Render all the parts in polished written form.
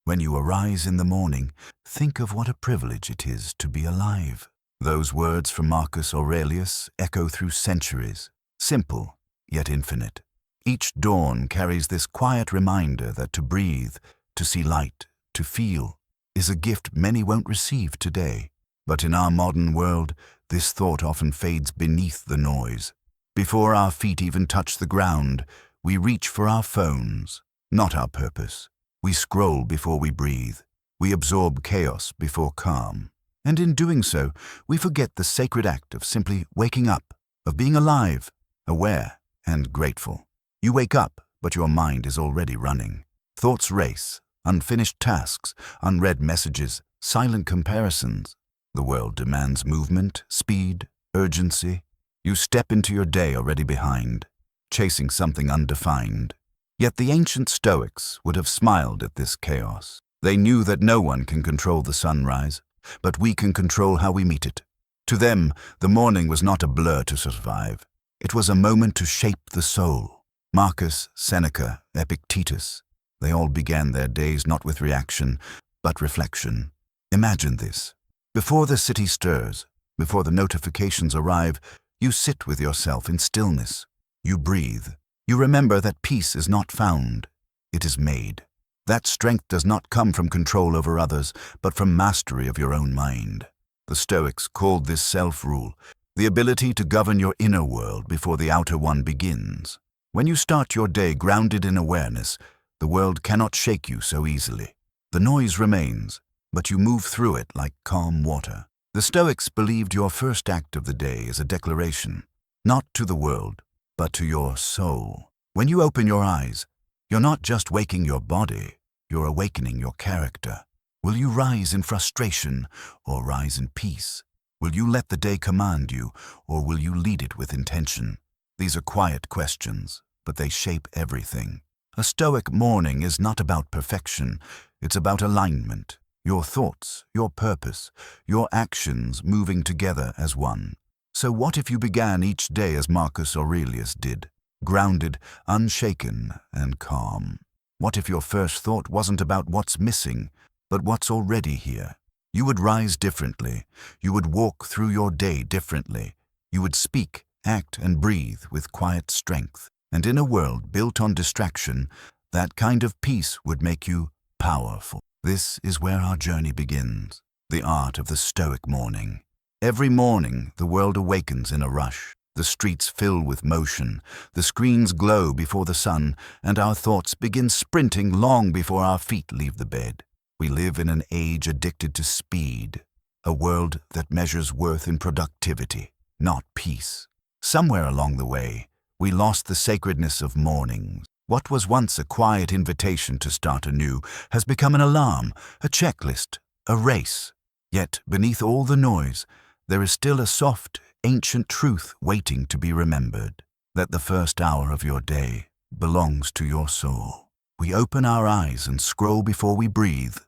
When you arise in the morning, think of what a privilege it is to be alive. Those words from Marcus Aurelius echo through centuries, simple yet infinite. Each dawn carries this quiet reminder that to breathe, to see light, to feel, is a gift many won't receive today. But in our modern world, this thought often fades beneath the noise. Before our feet even touch the ground, we reach for our phones, not our purpose. We scroll before we breathe. We absorb chaos before calm. And in doing so, we forget the sacred act of simply waking up, of being alive, aware, and grateful. You wake up, but your mind is already running. Thoughts race, unfinished tasks, unread messages, silent comparisons. The world demands movement, speed, urgency. You step into your day already behind, chasing something undefined. Yet the ancient Stoics would have smiled at this chaos. They knew that no one can control the sunrise, but we can control how we meet it. To them, the morning was not a blur to survive. It was a moment to shape the soul. Marcus, Seneca, Epictetus, they all began their days not with reaction, but reflection. Imagine this. Before the city stirs, before the notifications arrive, you sit with yourself in stillness. You breathe. You remember that peace is not found, it is made. That strength does not come from control over others, but from mastery of your own mind. The Stoics called this self-rule, the ability to govern your inner world before the outer one begins. When you start your day grounded in awareness, the world cannot shake you so easily. The noise remains, but you move through it like calm water. The Stoics believed your first act of the day is a declaration, not to the world, but to your soul. When you open your eyes, you're not just waking your body, you're awakening your character. Will you rise in frustration or rise in peace? Will you let the day command you, or will you lead it with intention? These are quiet questions, but they shape everything. A Stoic morning is not about perfection, it's about alignment. Your thoughts, your purpose, your actions moving together as one. So what if you began each day as Marcus Aurelius did, grounded, unshaken, and calm? What if your first thought wasn't about what's missing, but what's already here? You would rise differently. You would walk through your day differently. You would speak, act, and breathe with quiet strength. And in a world built on distraction, that kind of peace would make you powerful. This is where our journey begins, the art of the Stoic morning. Every morning, the world awakens in a rush. The streets fill with motion, the screens glow before the sun, and our thoughts begin sprinting long before our feet leave the bed. We live in an age addicted to speed, a world that measures worth in productivity, not peace. Somewhere along the way, we lost the sacredness of mornings. What was once a quiet invitation to start anew has become an alarm, a checklist, a race. Yet, beneath all the noise, there is still a soft, ancient truth waiting to be remembered, that the first hour of your day belongs to your soul. We open our eyes and scroll before we breathe.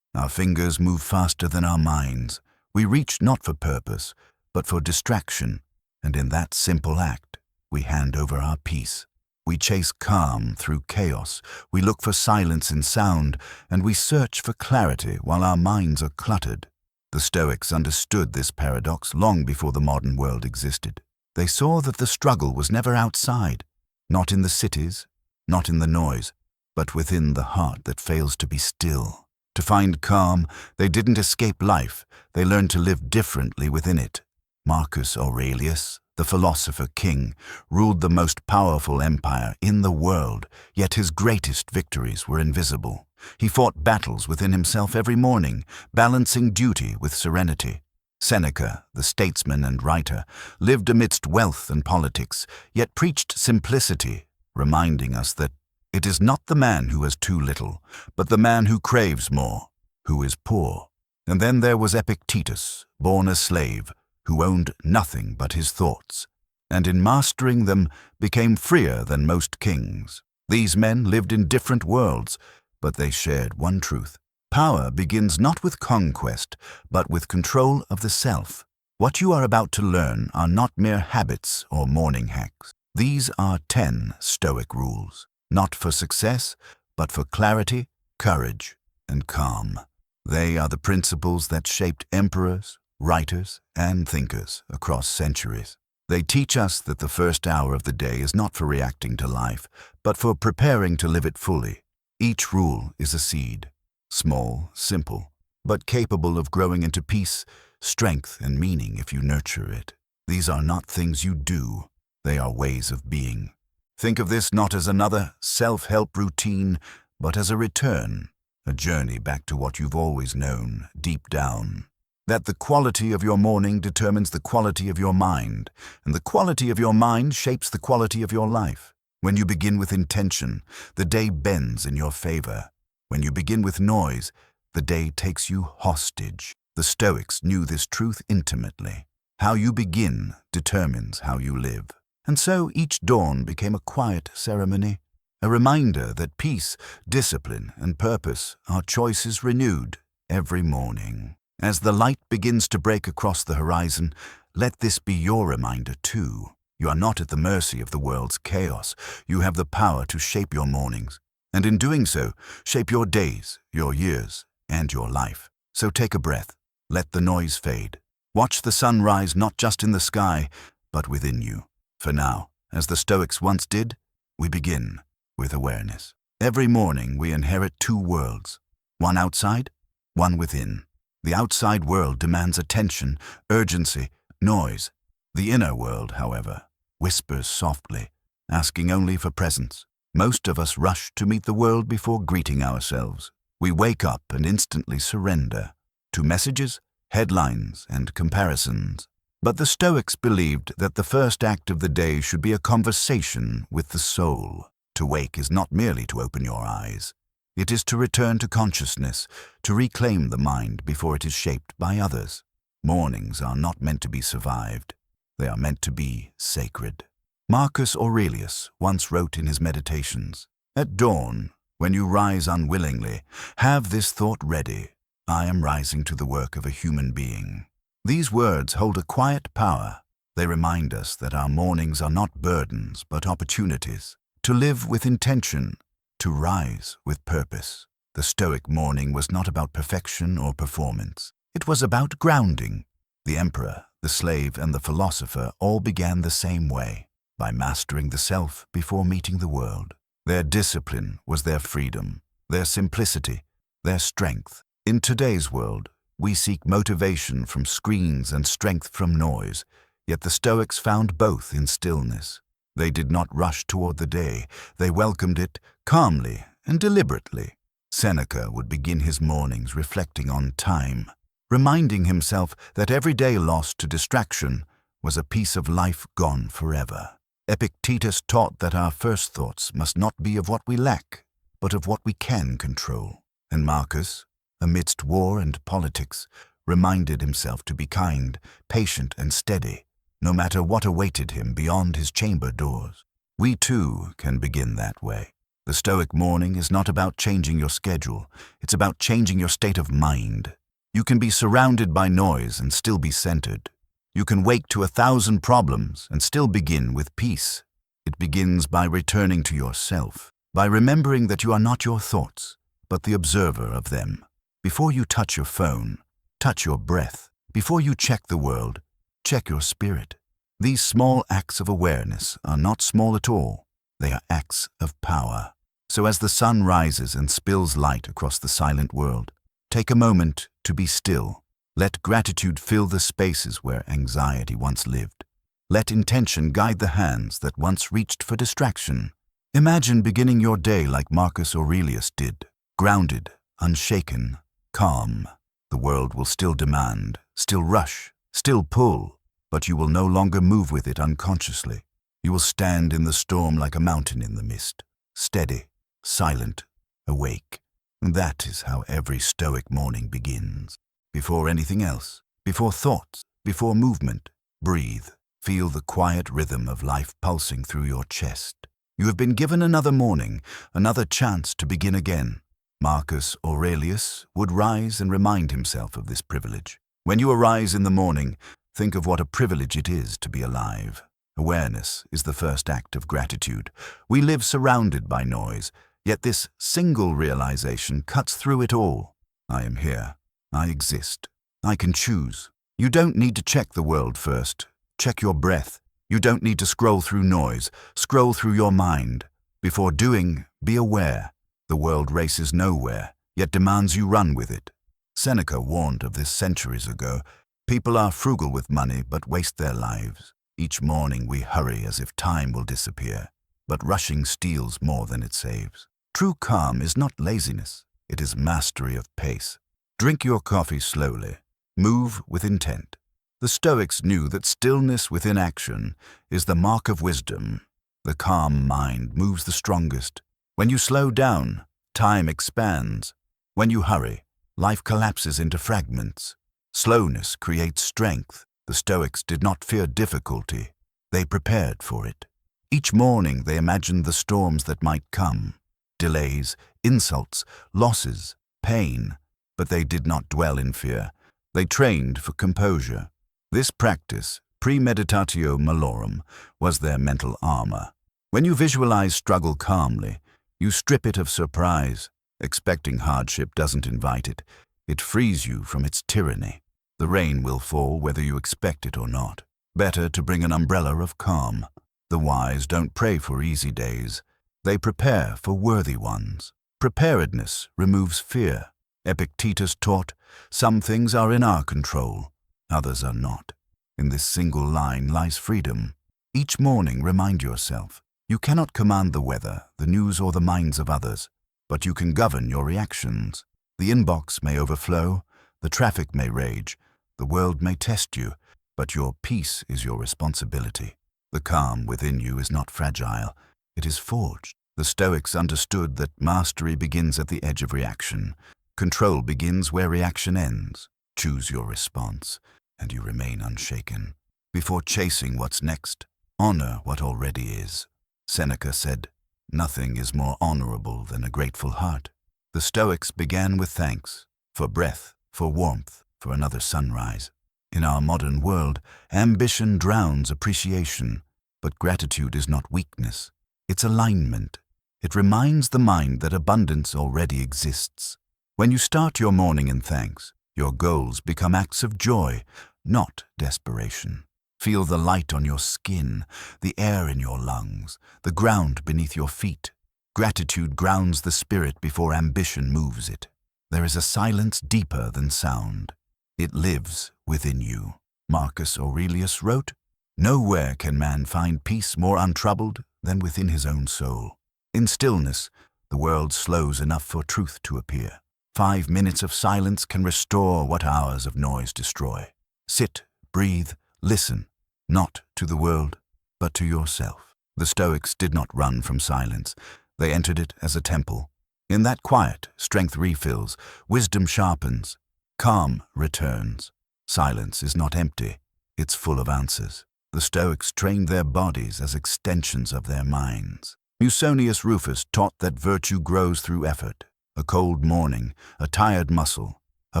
Our fingers move faster than our minds. We reach not for purpose, but for distraction, and in that simple act, we hand over our peace. We chase calm through chaos. We look for silence in sound, and we search for clarity while our minds are cluttered. The Stoics understood this paradox long before the modern world existed. They saw that the struggle was never outside, not in the cities, not in the noise, but within the heart that fails to be still. To find calm, they didn't escape life, they learned to live differently within it. Marcus Aurelius, the philosopher king, ruled the most powerful empire in the world, yet his greatest victories were invisible. He fought battles within himself every morning, balancing duty with serenity. Seneca, the statesman and writer, lived amidst wealth and politics, yet preached simplicity, reminding us that it is not the man who has too little, but the man who craves more, who is poor. And then there was Epictetus, born a slave, who owned nothing but his thoughts, and in mastering them became freer than most kings. These men lived in different worlds, but they shared one truth. Power begins not with conquest, but with control of the self. What you are about to learn are not mere habits or morning hacks. These are 10 Stoic rules, not for success, but for clarity, courage, and calm. They are the principles that shaped emperors, writers, and thinkers across centuries. They teach us that the first hour of the day is not for reacting to life, but for preparing to live it fully. Each rule is a seed, small, simple, but capable of growing into peace, strength, and meaning if you nurture it. These are not things you do, they are ways of being. Think of this not as another self-help routine, but as a return, a journey back to what you've always known, deep down. That the quality of your morning determines the quality of your mind, and the quality of your mind shapes the quality of your life. When you begin with intention, the day bends in your favor. When you begin with noise, the day takes you hostage. The Stoics knew this truth intimately. How you begin determines how you live. And so each dawn became a quiet ceremony, a reminder that peace, discipline, and purpose are choices renewed every morning. As the light begins to break across the horizon, let this be your reminder too. You are not at the mercy of the world's chaos. You have the power to shape your mornings, and in doing so, shape your days, your years, and your life. So take a breath. Let the noise fade. Watch the sun rise not just in the sky, but within you. For now, as the Stoics once did, we begin with awareness. Every morning we inherit two worlds, one outside, one within. The outside world demands attention, urgency, noise. The inner world, however, whispers softly, asking only for presence. Most of us rush to meet the world before greeting ourselves. We wake up and instantly surrender to messages, headlines, and comparisons. But the Stoics believed that the first act of the day should be a conversation with the soul. To wake is not merely to open your eyes. It is to return to consciousness, to reclaim the mind before it is shaped by others. Mornings are not meant to be survived. They are meant to be sacred. Marcus Aurelius once wrote in his Meditations, "At dawn, when you rise unwillingly, have this thought ready: I am rising to the work of a human being." These words hold a quiet power. They remind us that our mornings are not burdens, but opportunities. To live with intention, to rise with purpose. The Stoic morning was not about perfection or performance. It was about grounding. The emperor, the slave, and the philosopher all began the same way, by mastering the self before meeting the world. Their discipline was their freedom, their simplicity, their strength. In today's world, we seek motivation from screens and strength from noise, yet the Stoics found both in stillness. They did not rush toward the day. They welcomed it calmly and deliberately. Seneca would begin his mornings reflecting on time, reminding himself that every day lost to distraction was a piece of life gone forever. Epictetus taught that our first thoughts must not be of what we lack, but of what we can control. And Marcus, amidst war and politics, reminded himself to be kind, patient, and steady, no matter what awaited him beyond his chamber doors. We too can begin that way. The Stoic morning is not about changing your schedule, it's about changing your state of mind. You can be surrounded by noise and still be centered. You can wake to 1,000 problems and still begin with peace. It begins by returning to yourself, by remembering that you are not your thoughts, but the observer of them. Before you touch your phone, touch your breath. Before you check the world, check your spirit. These small acts of awareness are not small at all. They are acts of power. So as the sun rises and spills light across the silent world, take a moment to be still. Let gratitude fill the spaces where anxiety once lived. Let intention guide the hands that once reached for distraction. Imagine beginning your day like Marcus Aurelius did, grounded, unshaken, calm. The world will still demand, still rush, still pull, but you will no longer move with it unconsciously. You will stand in the storm like a mountain in the mist, steady, silent, awake. And that is how every Stoic morning begins. Before anything else, before thoughts, before movement, breathe. Feel the quiet rhythm of life pulsing through your chest. You have been given another morning, another chance to begin again. Marcus Aurelius would rise and remind himself of this privilege. When you arise in the morning, think of what a privilege it is to be alive. Awareness is the first act of gratitude. We live surrounded by noise, Yet this single realization cuts through it all. I am here. I exist. I can choose. You don't need to check the world first. Check your breath. You don't need to scroll through noise. Scroll through your mind. Before doing, be aware. The world races nowhere, yet demands you run with it. Seneca warned of this centuries ago. People are frugal with money but waste their lives. Each morning we hurry as if time will disappear, but rushing steals more than it saves. True calm is not laziness, it is mastery of pace. Drink your coffee slowly, move with intent. The Stoics knew that stillness within action is the mark of wisdom. The calm mind moves the strongest. When you slow down, time expands. When you hurry, life collapses into fragments. Slowness creates strength. The Stoics did not fear difficulty. They prepared for it. Each morning they imagined the storms that might come. Delays, insults, losses, pain. But they did not dwell in fear. They trained for composure. This practice, premeditatio malorum, was their mental armor. When you visualize struggle calmly, you strip it of surprise. Expecting hardship doesn't invite it. It frees you from its tyranny. The rain will fall whether you expect it or not. Better to bring an umbrella of calm. The wise don't pray for easy days. They prepare for worthy ones. Preparedness removes fear. Epictetus taught, some things are in our control, others are not. In this single line lies freedom. Each morning remind yourself, you cannot command the weather, the news, or the minds of others, but you can govern your reactions. The inbox may overflow, the traffic may rage, the world may test you, but your peace is your responsibility. The calm within you is not fragile, it is forged. The Stoics understood that mastery begins at the edge of reaction. Control begins where reaction ends. Choose your response, and you remain unshaken. Before chasing what's next, honor what already is. Seneca said, nothing is more honorable than a grateful heart. The Stoics began with thanks, for breath, for warmth, for another sunrise. In our modern world, ambition drowns appreciation, but gratitude is not weakness. It's alignment. It reminds the mind that abundance already exists. When you start your morning in thanks, your goals become acts of joy, not desperation. Feel the light on your skin, the air in your lungs, the ground beneath your feet. Gratitude grounds the spirit before ambition moves it. There is a silence deeper than sound. It lives within you. Marcus Aurelius wrote, nowhere can man find peace more untroubled than within his own soul. In stillness, the world slows enough for truth to appear. 5 minutes of silence can restore what hours of noise destroy. Sit, breathe, listen, not to the world, but to yourself. The Stoics did not run from silence. They entered it as a temple. In that quiet, strength refills, wisdom sharpens, calm returns. Silence is not empty, it's full of answers. The Stoics trained their bodies as extensions of their minds. Musonius Rufus taught that virtue grows through effort. A cold morning, a tired muscle, a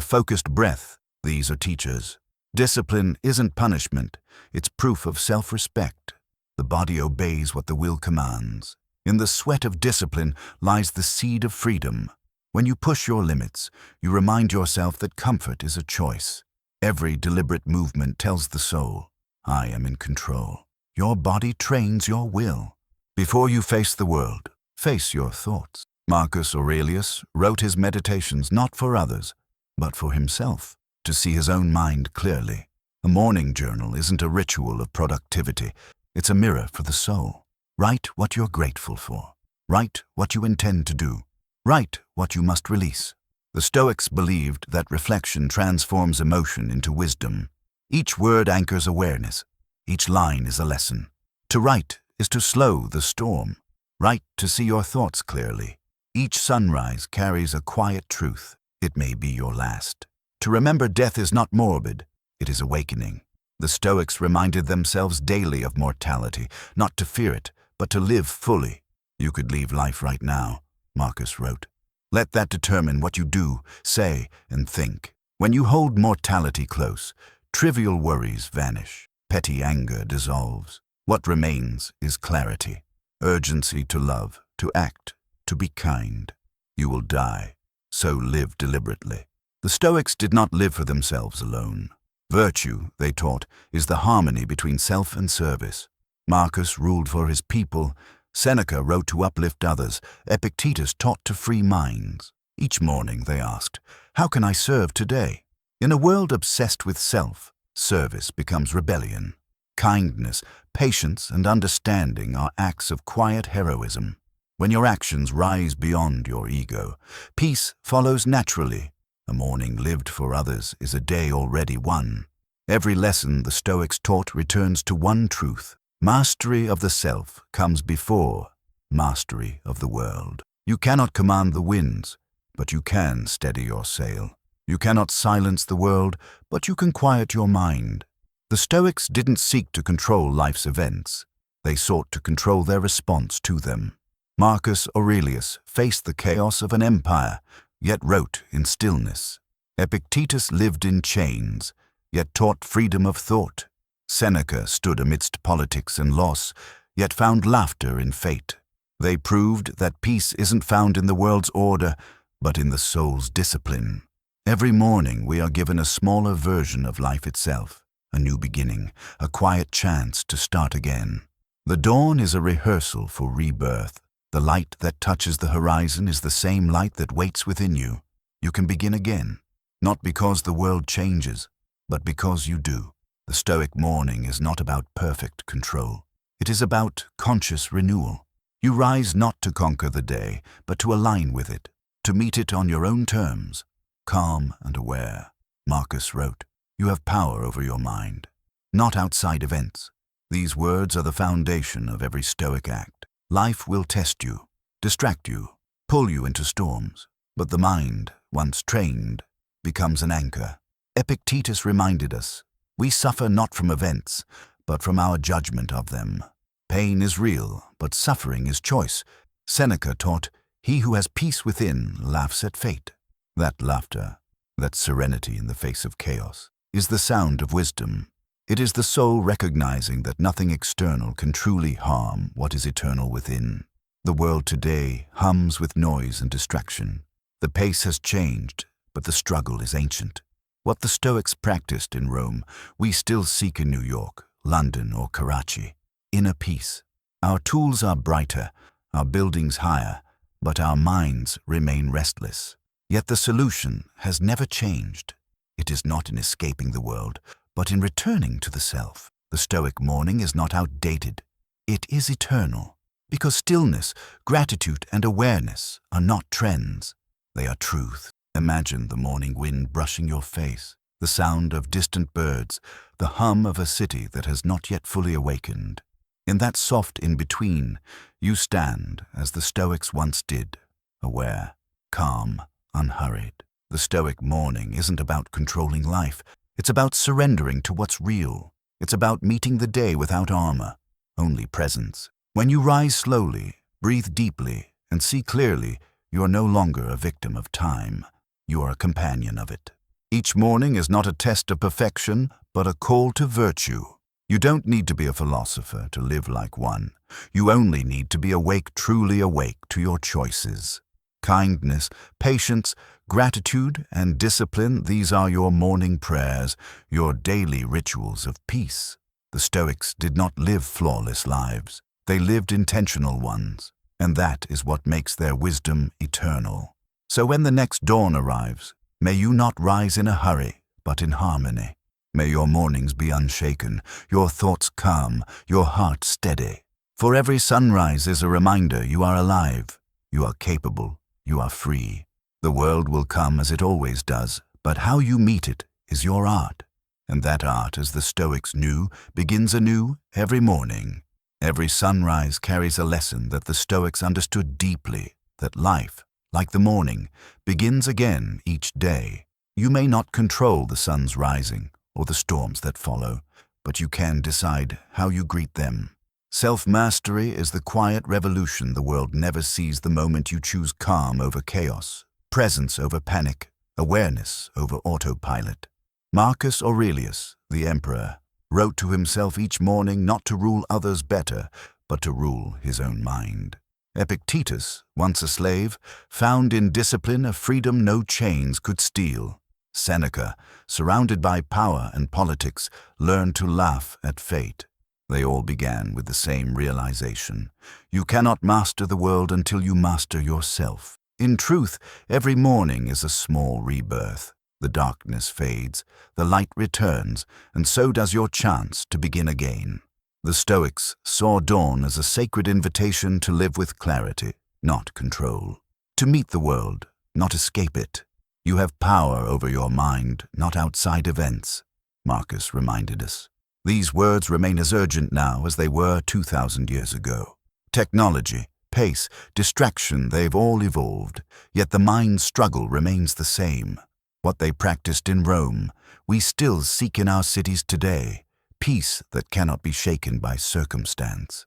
focused breath, these are teachers. Discipline isn't punishment, it's proof of self-respect. The body obeys what the will commands. In the sweat of discipline lies the seed of freedom. When you push your limits, you remind yourself that comfort is a choice. Every deliberate movement tells the soul, I am in control. Your body trains your will. Before you face the world, face your thoughts. Marcus Aurelius wrote his meditations not for others, but for himself, to see his own mind clearly. A morning journal isn't a ritual of productivity, it's a mirror for the soul. Write what you're grateful for. Write what you intend to do. Write what you must release. The Stoics believed that reflection transforms emotion into wisdom. Each word anchors awareness. Each line is a lesson. To write is to slow the storm. Write to see your thoughts clearly. Each sunrise carries a quiet truth. It may be your last. To remember death is not morbid, it is awakening. The Stoics reminded themselves daily of mortality, not to fear it, but to live fully. You could leave life right now, Marcus wrote. Let that determine what you do, say, and think. When you hold mortality close, trivial worries vanish. Petty anger dissolves. What remains is clarity, urgency to love, to act, to be kind. You will die, so live deliberately. The Stoics did not live for themselves alone. Virtue, they taught, is the harmony between self and service. Marcus ruled for his people. Seneca wrote to uplift others. Epictetus taught to free minds. Each morning they asked, "How can I serve today?" In a world obsessed with self, service becomes rebellion. Kindness, patience, and understanding are acts of quiet heroism. When your actions rise beyond your ego, peace follows naturally. A morning lived for others is a day already won. Every lesson the Stoics taught returns to one truth. Mastery of the self comes before mastery of the world. You cannot command the winds, but you can steady your sail. You cannot silence the world, but you can quiet your mind. The Stoics didn't seek to control life's events. They sought to control their response to them. Marcus Aurelius faced the chaos of an empire, yet wrote in stillness. Epictetus lived in chains, yet taught freedom of thought. Seneca stood amidst politics and loss, yet found laughter in fate. They proved that peace isn't found in the world's order, but in the soul's discipline. Every morning we are given a smaller version of life itself, a new beginning, a quiet chance to start again. The dawn is a rehearsal for rebirth. The light that touches the horizon is the same light that waits within you. You can begin again, not because the world changes, but because you do. The Stoic morning is not about perfect control. It is about conscious renewal. You rise not to conquer the day, but to align with it, to meet it on your own terms. Calm and aware, Marcus wrote, you have power over your mind, not outside events. These words are the foundation of every Stoic act. Life will test you, distract you, pull you into storms, but the mind, once trained, becomes an anchor. Epictetus reminded us, we suffer not from events, but from our judgment of them. Pain is real, but suffering is choice. Seneca taught, he who has peace within laughs at fate. That laughter, that serenity in the face of chaos, is the sound of wisdom. It is the soul recognizing that nothing external can truly harm what is eternal within. The world today hums with noise and distraction. The pace has changed, but the struggle is ancient. What the Stoics practiced in Rome, we still seek in New York, London, or Karachi. Inner peace. Our tools are brighter, our buildings higher, but our minds remain restless. Yet the solution has never changed. It is not in escaping the world, but in returning to the self. The Stoic morning is not outdated. It is eternal, because stillness, gratitude, and awareness are not trends. They are truth. Imagine the morning wind brushing your face, the sound of distant birds, the hum of a city that has not yet fully awakened. In that soft in-between, you stand as the Stoics once did, aware, calm, unhurried. The Stoic morning isn't about controlling life. It's about surrendering to what's real. It's about meeting the day without armor, only presence. When you rise slowly, breathe deeply, and see clearly, you are no longer a victim of time. You are a companion of it. Each morning is not a test of perfection, but a call to virtue. You don't need to be a philosopher to live like one. You only need to be awake, truly awake to your choices. Kindness, patience, gratitude, and discipline, these are your morning prayers, your daily rituals of peace. The Stoics did not live flawless lives. They lived intentional ones, and that is what makes their wisdom eternal. So when the next dawn arrives, may you not rise in a hurry, but in harmony. May your mornings be unshaken, your thoughts calm, your heart steady. For every sunrise is a reminder you are alive, you are capable, you are free. The world will come as it always does, but how you meet it is your art. And that art, as the Stoics knew, begins anew every morning. Every sunrise carries a lesson that the Stoics understood deeply, that life, like the morning, begins again each day. You may not control the sun's rising or the storms that follow, but you can decide how you greet them. Self-mastery is the quiet revolution the world never sees the moment you choose calm over chaos, presence over panic, awareness over autopilot. Marcus Aurelius, the emperor, wrote to himself each morning not to rule others better, but to rule his own mind. Epictetus, once a slave, found in discipline a freedom no chains could steal. Seneca, surrounded by power and politics, learned to laugh at fate. They all began with the same realization. You cannot master the world until you master yourself. In truth, every morning is a small rebirth. The darkness fades, the light returns, and so does your chance to begin again. The Stoics saw dawn as a sacred invitation to live with clarity, not control. To meet the world, not escape it. You have power over your mind, not outside events, Marcus reminded us. These words remain as urgent now as they were 2,000 years ago. Technology, pace, distraction, they've all evolved, yet the mind's struggle remains the same. What they practiced in Rome, we still seek in our cities today. Peace that cannot be shaken by circumstance.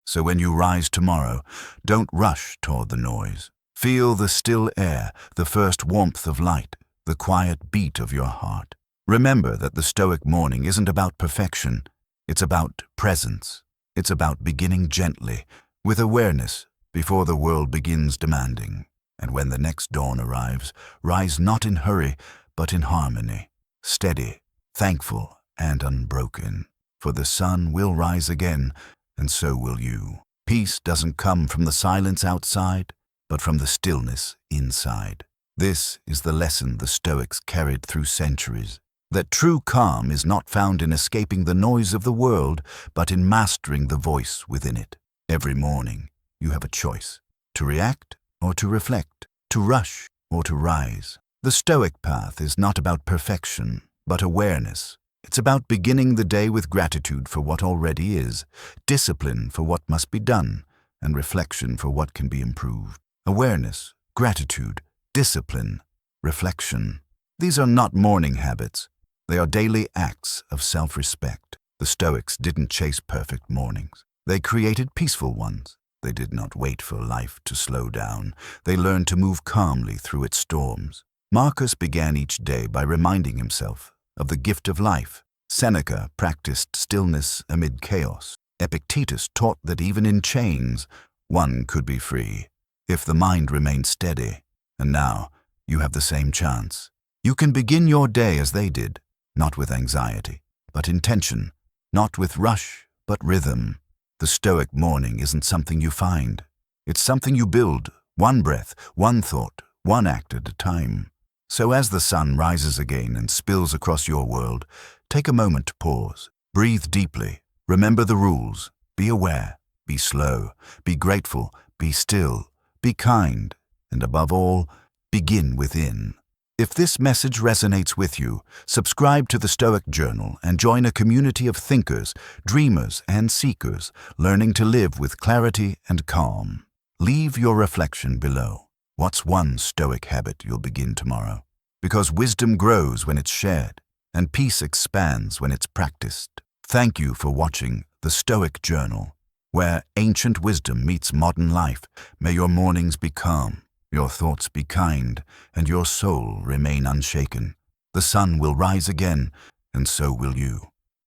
So when you rise tomorrow, don't rush toward the noise. Feel the still air, the first warmth of light, the quiet beat of your heart. Remember that the Stoic morning isn't about perfection. It's about presence. It's about beginning gently, with awareness, before the world begins demanding. And when the next dawn arrives, rise not in hurry, but in harmony, steady, thankful, and unbroken. For the sun will rise again, and so will you. Peace doesn't come from the silence outside, but from the stillness inside. This is the lesson the Stoics carried through centuries, that true calm is not found in escaping the noise of the world, but in mastering the voice within it. Every morning, you have a choice, to react or to reflect, to rush or to rise. The Stoic path is not about perfection, but awareness. It's about beginning the day with gratitude for what already is, discipline for what must be done, and reflection for what can be improved. Awareness, gratitude, discipline, reflection. These are not morning habits. They are daily acts of self-respect. The Stoics didn't chase perfect mornings. They created peaceful ones. They did not wait for life to slow down. They learned to move calmly through its storms. Marcus began each day by reminding himself of the gift of life. Seneca practiced stillness amid chaos. Epictetus taught that even in chains, one could be free, if the mind remained steady. And now, you have the same chance. You can begin your day as they did, not with anxiety, but intention, not with rush, but rhythm. The Stoic morning isn't something you find. It's something you build, one breath, one thought, one act at a time. So as the sun rises again and spills across your world, take a moment to pause. Breathe deeply. Remember the rules. Be aware. Be slow. Be grateful. Be still. Be kind. And above all, begin within. If this message resonates with you, subscribe to the Stoic Journal and join a community of thinkers, dreamers, and seekers, learning to live with clarity and calm. Leave your reflection below. What's one Stoic habit you'll begin tomorrow? Because wisdom grows when it's shared, and peace expands when it's practiced. Thank you for watching the Stoic Journal, where ancient wisdom meets modern life. May your mornings be calm, your thoughts be kind, and your soul remain unshaken. The sun will rise again, and so will you.